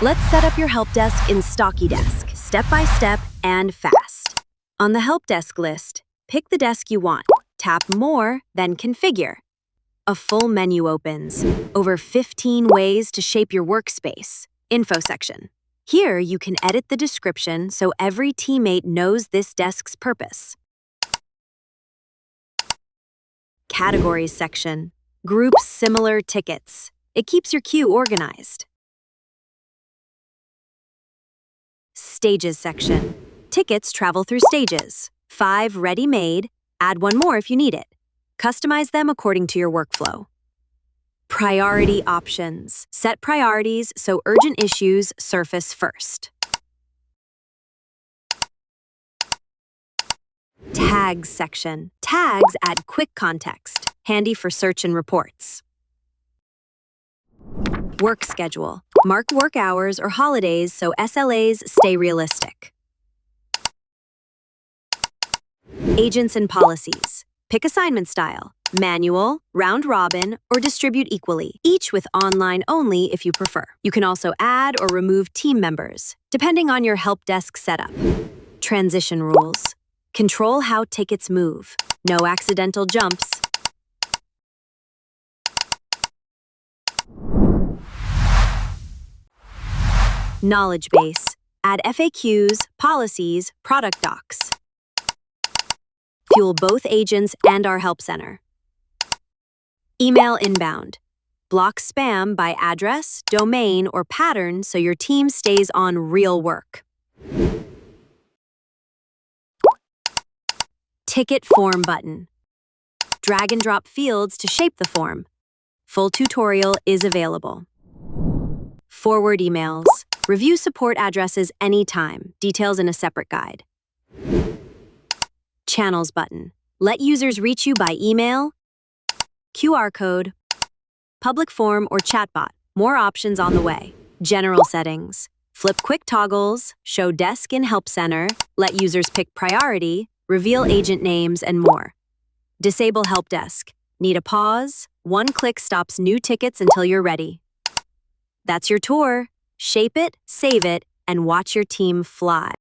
Let's set up your help desk in Stocky Desk, step by step and fast. On the help desk list, pick the desk you want, tap More, then Configure. A full menu opens. Over 15 ways to shape your workspace. Info section. Here you can edit the description so every teammate knows this desk's purpose. Categories section. Group similar tickets. It keeps your queue organized. Stages section. Tickets travel through stages. 5 ready-made, add 1 more if you need it. Customize them according to your workflow. Priority options. Set priorities so urgent issues surface first. Tags section. Tags add quick context, handy for search and reports. Work schedule. Mark work hours or holidays so SLAs stay realistic. Agents and policies. Pick assignment style, manual, round robin, or distribute equally, each with online only if you prefer. You can also add or remove team members, depending on your help desk setup. Transition rules. Control how tickets move. No accidental jumps. Knowledge base. Add FAQs, policies, product docs. Fuel both agents and our help center. Email inbound. Block spam by address, domain, or pattern so your team stays on real work. Ticket form button. Drag and drop fields to shape the form. Full tutorial is available. Forward emails. Review support addresses anytime. Details in a separate guide. Channels button. Let users reach you by email, QR code, public form, or chatbot. More options on the way. General settings. Flip quick toggles, show desk in Help Center, let users pick priority, reveal agent names, and more. Disable Help Desk. Need a pause? One click stops new tickets until you're ready. That's your tour. Shape it, save it, and watch your team fly.